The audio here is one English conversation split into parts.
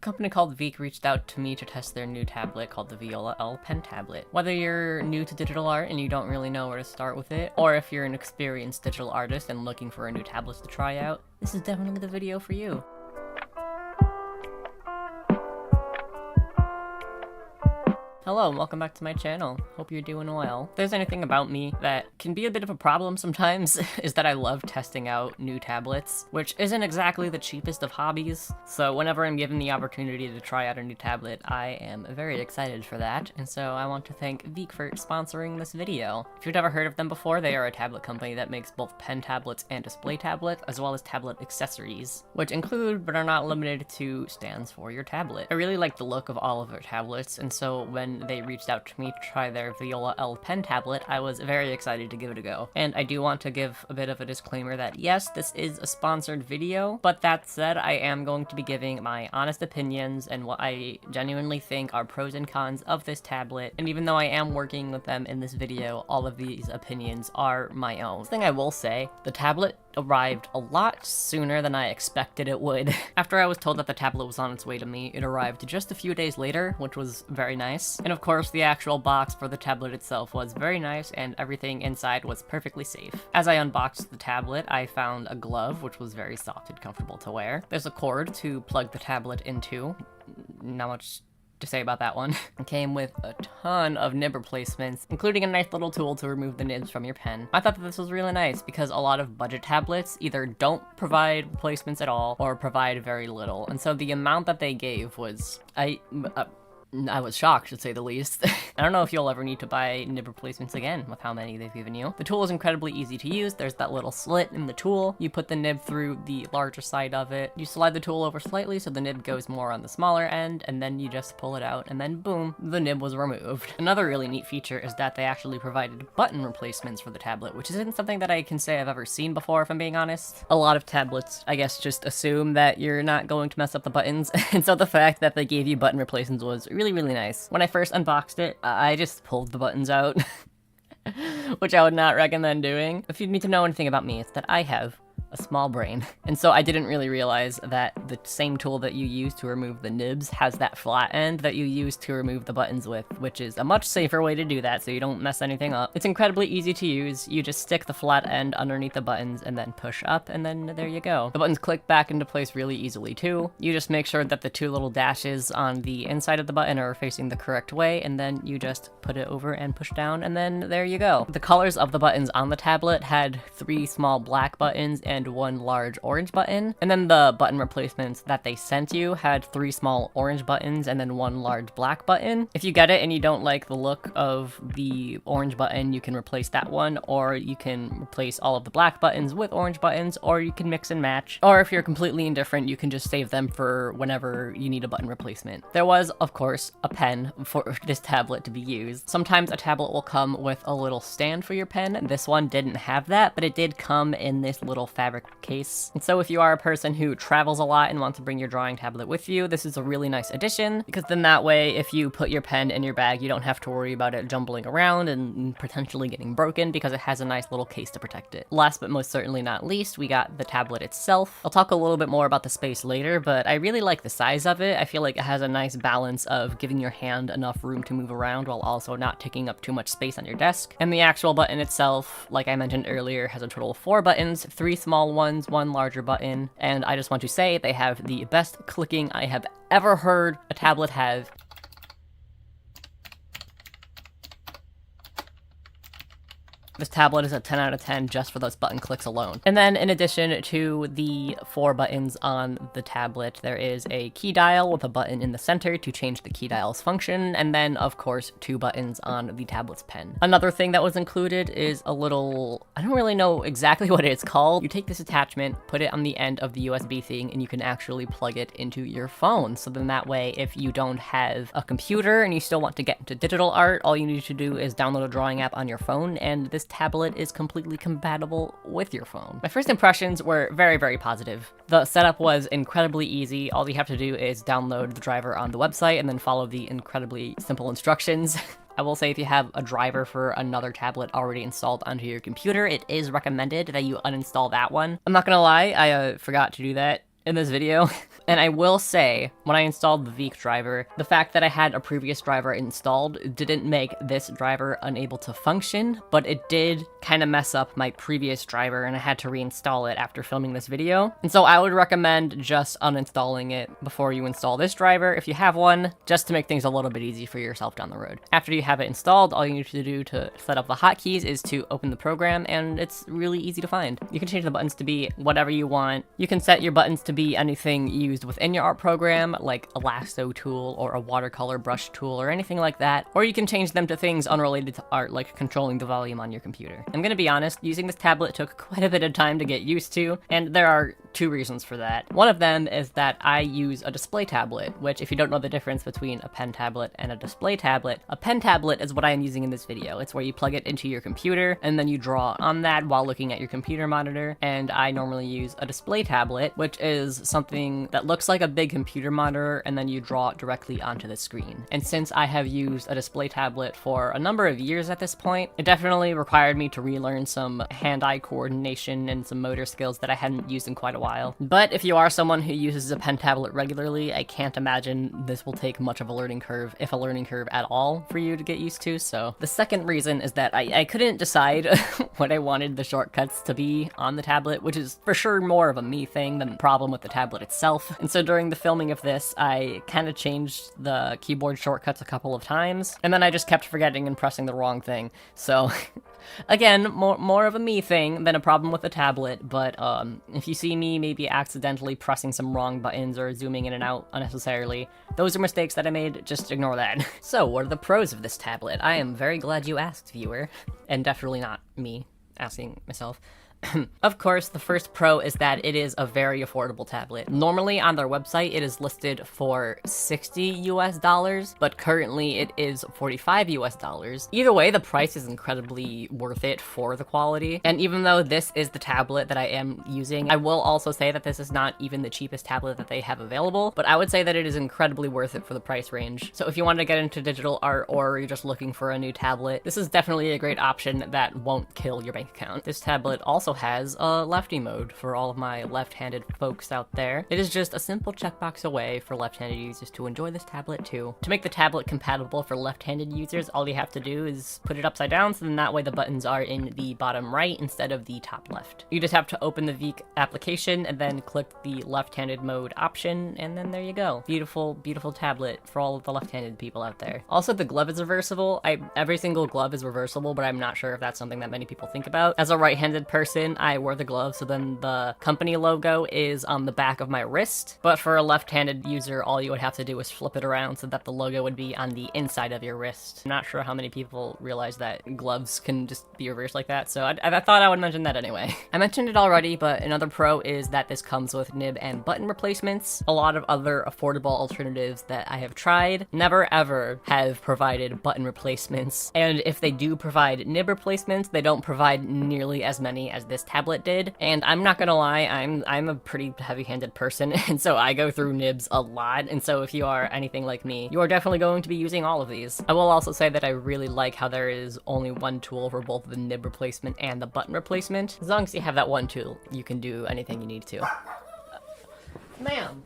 company called Veikk reached out to me to test their new tablet called the Voila L pen tablet. Whether you're new to digital art and you don't really know where to start with it, or if you're an experienced digital artist and looking for a new tablet to try out, this is definitely the video for you. Hello and welcome back to my channel. Hope you're doing well. If there's anything about me that can be a bit of a problem sometimes, is that I love testing out new tablets, which isn't exactly the cheapest of hobbies. So whenever I'm given the opportunity to try out a new tablet, I am very excited for that. And so I want to thank Veikk for sponsoring this video. If you've never heard of them before, they are a tablet company that makes both pen tablets and display tablets, as well as tablet accessories, which include but are not limited to stands for your tablet. I really like the look of all of their tablets, and so when they reached out to me to try their Voila L pen tablet, I was very excited to give it a go. And I do want to give a bit of a disclaimer that yes, this is a sponsored video, but that said, I am going to be giving my honest opinions and what I genuinely think are pros and cons of this tablet. And even though I am working with them in this video, all of these opinions are my own. The thing I will say, the tablet arrived a lot sooner than I expected it would. After I was told that the tablet was on its way to me, it arrived just a few days later, which was very nice. And of course, the actual box for the tablet itself was very nice, and everything inside was perfectly safe. As I unboxed the tablet, I found a glove, which was very soft and comfortable to wear. There's a cord to plug the tablet into. Not much to say about that one. It came with a ton of nib replacements, including a nice little tool to remove the nibs from your pen. I thought that this was really nice because a lot of budget tablets either don't provide replacements at all or provide very little, and so the amount that they gave was, I was shocked, to say the least. I don't know if you'll ever need to buy nib replacements again with how many they've given you. The tool is incredibly easy to use. There's that little slit in the tool. You put the nib through the larger side of it. You slide the tool over slightly so the nib goes more on the smaller end, and then you just pull it out, and then boom, the nib was removed. Another really neat feature is that they actually provided button replacements for the tablet, which isn't something that I can say I've ever seen before, if I'm being honest. A lot of tablets, I guess, just assume that you're not going to mess up the buttons, and so the fact that they gave you button replacements was really nice. When I first unboxed it, I just pulled the buttons out, which I would not recommend doing. If you need to know anything about me, it's that I have a small brain, and so I didn't really realize that the same tool that you use to remove the nibs has that flat end that you use to remove the buttons with, which is a much safer way to do that so you don't mess anything up. It's incredibly easy to use. You just stick the flat end underneath the buttons and then push up, and then there you go. The buttons click back into place really easily too. You just make sure that the two little dashes on the inside of the button are facing the correct way, and then you just put it over and push down, and then there you go. The colors of the buttons on the tablet had 3 small black buttons and 1 large orange button, and then the button replacements that they sent you had 3 small orange buttons and then 1 large black button. If you get it and you don't like the look of the orange button, you can replace that one, or you can replace all of the black buttons with orange buttons, or you can mix and match, or if you're completely indifferent, you can just save them for whenever you need a button replacement. There was, of course, a pen for this tablet to be used. Sometimes a tablet will come with a little stand for your pen. This one didn't have that, but it did come in this little fabric case. And so if you are a person who travels a lot and wants to bring your drawing tablet with you, this is a really nice addition, because then that way, if you put your pen in your bag, you don't have to worry about it jumbling around and potentially getting broken, because it has a nice little case to protect it. Last but most certainly not least, we got the tablet itself. I'll talk a little bit more about the space later, but I really like the size of it. I feel like it has a nice balance of giving your hand enough room to move around while also not taking up too much space on your desk. And the actual button itself, like I mentioned earlier, has a total of 4 buttons, 3 small ones, 1 larger button, and I just want to say they have the best clicking I have ever heard a tablet have. This tablet is a 10 out of 10 just for those button clicks alone. And then in addition to the 4 buttons on the tablet, there is a key dial with a button in the center to change the key dial's function, and then of course 2 buttons on the tablet's pen. Another thing that was included is a little, I don't really know exactly what it's called. You take this attachment, put it on the end of the USB thing, and you can actually plug it into your phone. So then that way, if you don't have a computer and you still want to get into digital art, all you need to do is download a drawing app on your phone, and this tablet is completely compatible with your phone. My first impressions were very positive. The setup was incredibly easy. All you have to do is download the driver on the website and then follow the incredibly simple instructions. I will say if you have a driver for another tablet already installed onto your computer, it is recommended that you uninstall that one. I'm not gonna lie, I forgot to do that in this video. And I will say, when I installed the Veikk driver, the fact that I had a previous driver installed didn't make this driver unable to function, but it did kind of mess up my previous driver and I had to reinstall it after filming this video. And so I would recommend just uninstalling it before you install this driver if you have one, just to make things a little bit easy for yourself down the road. After you have it installed, all you need to do to set up the hotkeys is to open the program, and it's really easy to find. You can change the buttons to be whatever you want. You can set your buttons to be anything used within your art program, like a lasso tool or a watercolor brush tool or anything like that, or you can change them to things unrelated to art, like controlling the volume on your computer. I'm gonna be honest, using this tablet took quite a bit of time to get used to, and there are two reasons for that. One of them is that I use a display tablet, which, if you don't know the difference between a pen tablet and a display tablet, a pen tablet is what I am using in this video. It's where you plug it into your computer and then you draw on that while looking at your computer monitor, and I normally use a display tablet, which is something that looks like a big computer monitor and then you draw it directly onto the screen. And since I have used a display tablet for a number of years at this point, it definitely required me to relearn some hand-eye coordination and some motor skills that I hadn't used in quite a while. But if you are someone who uses a pen tablet regularly, I can't imagine this will take much of a learning curve, if a learning curve at all, for you to get used to. So the second reason is that I couldn't decide what I wanted the shortcuts to be on the tablet, which is for sure more of a me thing than a problem with the tablet itself. And so during the filming of this, I kind of changed the keyboard shortcuts a couple of times, and then I just kept forgetting and pressing the wrong thing. So again, more of a me thing than a problem with the tablet, but if you see me maybe accidentally pressing some wrong buttons or zooming in and out unnecessarily, those are mistakes that I made, just ignore that. So, what are the pros of this tablet? I am very glad you asked, viewer, and definitely not me asking myself. Of course, the first pro is that it is a very affordable tablet. Normally on their website it is listed for $60 US, but currently it is $45 US. Either way, the price is incredibly worth it for the quality. And even though this is the tablet that I am using, I will also say that this is not even the cheapest tablet that they have available, but I would say that it is incredibly worth it for the price range. So if you want to get into digital art or you're just looking for a new tablet, this is definitely a great option that won't kill your bank account. This tablet also has a lefty mode for all of my left-handed folks out there. It is just a simple checkbox away for left-handed users to enjoy this tablet too. To make the tablet compatible for left-handed users, all you have to do is put it upside down, so then that way the buttons are in the bottom right instead of the top left. You just have to open the Veikk application and then click the left-handed mode option, and then there you go. Beautiful, beautiful tablet for all of the left-handed people out there. Also, the glove is reversible. Every single glove is reversible, but I'm not sure if that's something that many people think about. As a right-handed person, I wear the glove, so then the company logo is on the back of my wrist. But for a left-handed user, all you would have to do is flip it around so that the logo would be on the inside of your wrist. I'm not sure how many people realize that gloves can just be reversed like that, so I thought I would mention that anyway. I mentioned it already, but another pro is that this comes with nib and button replacements. A lot of other affordable alternatives that I have tried never ever have provided button replacements, and if they do provide nib replacements, they don't provide nearly as many as this tablet did. And I'm not gonna lie, I'm a pretty heavy-handed person, and so I go through nibs a lot, and so if you are anything like me, you are definitely going to be using all of these. I will also say that I really like how there is only one tool for both the nib replacement and the button replacement. As long as you have that one tool, you can do anything you need to. Ma'am!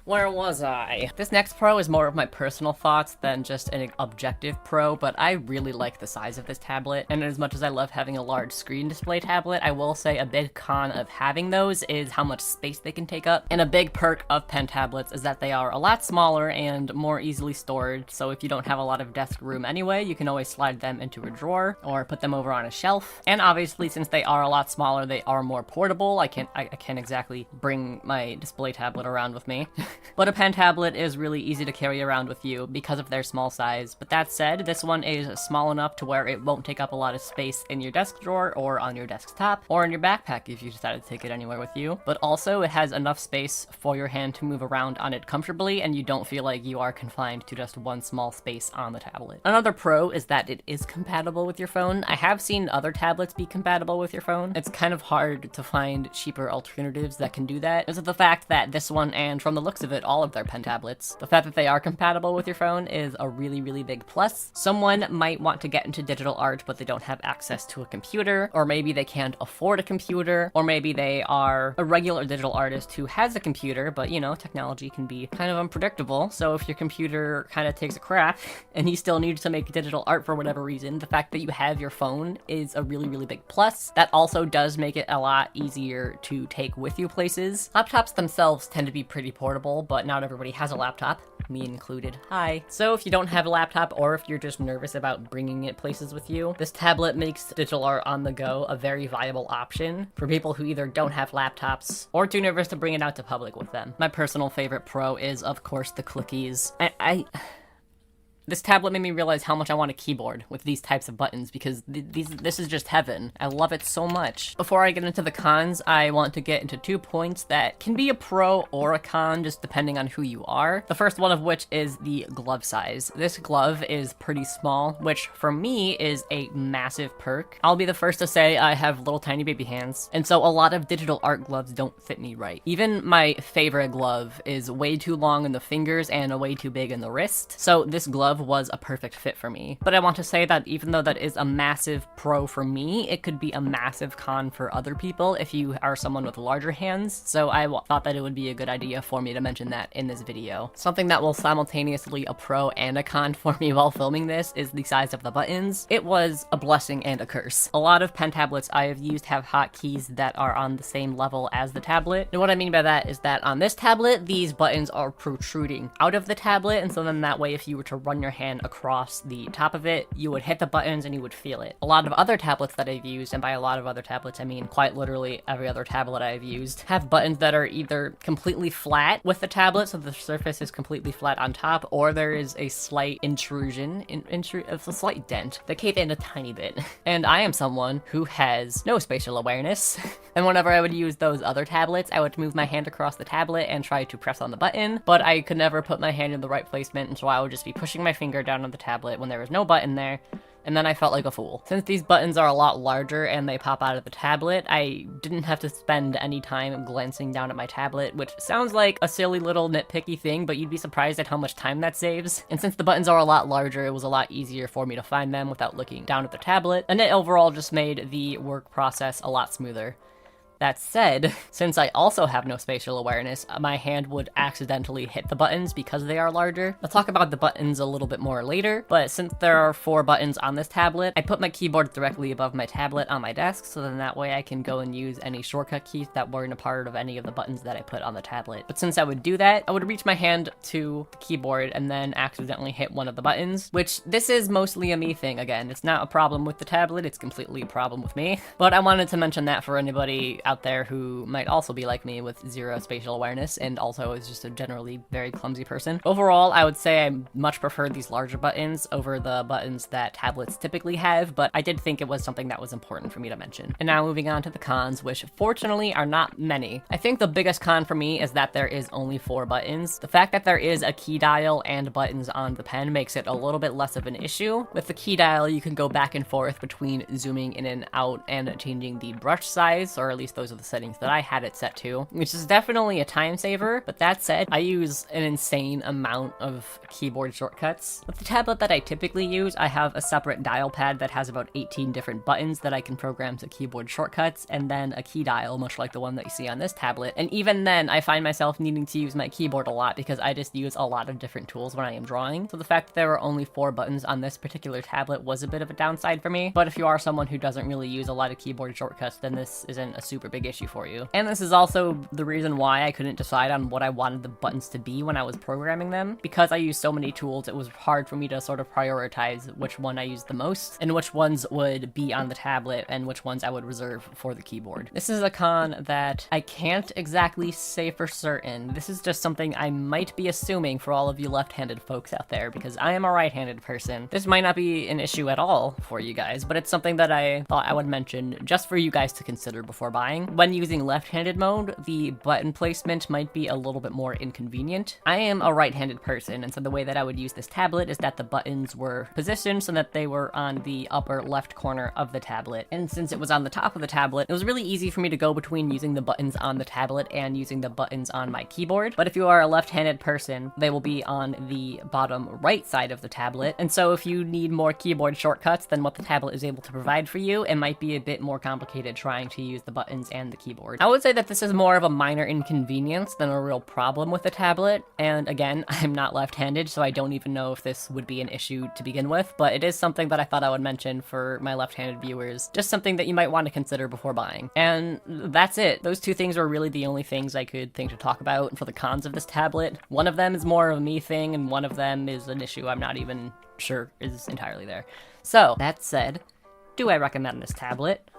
Where was I? This next pro is more of my personal thoughts than just an objective pro, but I really like the size of this tablet, and as much as I love having a large screen display tablet, I will say a big con of having those is how much space they can take up. And a big perk of pen tablets is that they are a lot smaller and more easily stored, so if you don't have a lot of desk room anyway, you can always slide them into a drawer or put them over on a shelf. And obviously, since they are a lot smaller, they are more portable. I can't exactly bring my display tablet around with me. But a pen tablet is really easy to carry around with you because of their small size. But that said, this one is small enough to where it won't take up a lot of space in your desk drawer or on your desktop or in your backpack if you decide to take it anywhere with you. But also, it has enough space for your hand to move around on it comfortably, and you don't feel like you are confined to just one small space on the tablet. Another pro is that it is compatible with your phone. I have seen other tablets be compatible with your phone. It's kind of hard to find cheaper alternatives that can do that. Because of the fact that this one, and from the looks most of it, all of their pen tablets. The fact that they are compatible with your phone is a really, really big plus. Someone might want to get into digital art, but they don't have access to a computer, or maybe they can't afford a computer, or maybe they are a regular digital artist who has a computer, but you know, technology can be kind of unpredictable. So if your computer kind of takes a crap and you still need to make digital art for whatever reason, the fact that you have your phone is a really, really big plus. That also does make it a lot easier to take with you places. Laptops themselves tend to be pretty portable, but not everybody has a laptop, me included. Hi. So if you don't have a laptop, or if you're just nervous about bringing it places with you, this tablet makes digital art on the go a very viable option for people who either don't have laptops or too nervous to bring it out to public with them. My personal favorite pro is, of course, the clickies. This tablet made me realize how much I want a keyboard with these types of buttons, because this is just heaven. I love it so much. Before I get into the cons, I want to get into 2 points that can be a pro or a con, just depending on who you are. The first one of which is the glove size. This glove is pretty small, which for me is a massive perk. I'll be the first to say I have little tiny baby hands, and so a lot of digital art gloves don't fit me right. Even my favorite glove is way too long in the fingers and way too big in the wrist, so this glove was a perfect fit for me. But I want to say that even though that is a massive pro for me, it could be a massive con for other people if you are someone with larger hands, so I thought that it would be a good idea for me to mention that in this video. Something that will simultaneously a pro and a con for me while filming this is the size of the buttons. It was a blessing and a curse. A lot of pen tablets I have used have hotkeys that are on the same level as the tablet, and what I mean by that is that on this tablet, these buttons are protruding out of the tablet, and so then that way if you were to run your hand across the top of it, you would hit the buttons and you would feel it. A lot of other tablets that I've used, and by a lot of other tablets I mean quite literally every other tablet I've used, have buttons that are either completely flat with the tablet, so the surface is completely flat on top, or there is a slight intrusion, a slight dent that cave in a tiny bit. And I am someone who has no spatial awareness, and whenever I would use those other tablets, I would move my hand across the tablet and try to press on the button, but I could never put my hand in the right placement, and so I would just be pushing my finger down on the tablet when there was no button there, and then I felt like a fool. Since these buttons are a lot larger and they pop out of the tablet, I didn't have to spend any time glancing down at my tablet, which sounds like a silly little nitpicky thing, but you'd be surprised at how much time that saves. And since the buttons are a lot larger, it was a lot easier for me to find them without looking down at the tablet, and it overall just made the work process a lot smoother. That said, since I also have no spatial awareness, my hand would accidentally hit the buttons because they are larger. I'll talk about the buttons a little bit more later, but since there are 4 buttons on this tablet, I put my keyboard directly above my tablet on my desk, so then that way I can go and use any shortcut keys that weren't a part of any of the buttons that I put on the tablet. But since I would do that, I would reach my hand to the keyboard and then accidentally hit one of the buttons, which this is mostly a me thing again. It's not a problem with the tablet, it's completely a problem with me. But I wanted to mention that for anybody out there who might also be like me with zero spatial awareness and also is just a generally very clumsy person. Overall, I would say I much prefer these larger buttons over the buttons that tablets typically have, but I did think it was something that was important for me to mention. And now moving on to the cons, which fortunately are not many. I think the biggest con for me is that there is only 4 buttons. The fact that there is a key dial and buttons on the pen makes it a little bit less of an issue. With the key dial, you can go back and forth between zooming in and out and changing the brush size, or at least those are the settings that I had it set to, which is definitely a time saver. But that said, I use an insane amount of keyboard shortcuts. With the tablet that I typically use, I have a separate dial pad that has about 18 different buttons that I can program to keyboard shortcuts, and then a key dial, much like the one that you see on this tablet. And even then, I find myself needing to use my keyboard a lot because I just use a lot of different tools when I am drawing. So the fact that there were only 4 buttons on this particular tablet was a bit of a downside for me. But if you are someone who doesn't really use a lot of keyboard shortcuts, then this isn't a super big issue for you. And this is also the reason why I couldn't decide on what I wanted the buttons to be when I was programming them. Because I use so many tools, it was hard for me to sort of prioritize which one I used the most and which ones would be on the tablet and which ones I would reserve for the keyboard. This is a con that I can't exactly say for certain. This is just something I might be assuming for all of you left-handed folks out there, because I am a right-handed person. This might not be an issue at all for you guys, but it's something that I thought I would mention just for you guys to consider before buying. buying. When using left-handed mode, the button placement might be a little bit more inconvenient. I am a right-handed person, and so the way that I would use this tablet is that the buttons were positioned so that they were on the upper left corner of the tablet. And since it was on the top of the tablet, it was really easy for me to go between using the buttons on the tablet and using the buttons on my keyboard. But if you are a left-handed person, they will be on the bottom right side of the tablet. And so if you need more keyboard shortcuts than what the tablet is able to provide for you, it might be a bit more complicated trying to use the buttons and the keyboard. I would say that this is more of a minor inconvenience than a real problem with the tablet. And again, I'm not left-handed, so I don't even know if this would be an issue to begin with, but it is something that I thought I would mention for my left-handed viewers. Just something that you might want to consider before buying. And that's it. Those two things are really the only things I could think to talk about for the cons of this tablet. One of them is more of a me thing, and one of them is an issue I'm not even sure is entirely there. So, that said, do I recommend this tablet?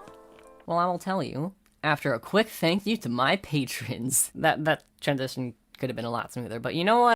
Well, I will tell you, after a quick thank you to my patrons. That transition could have been a lot smoother, but you know what?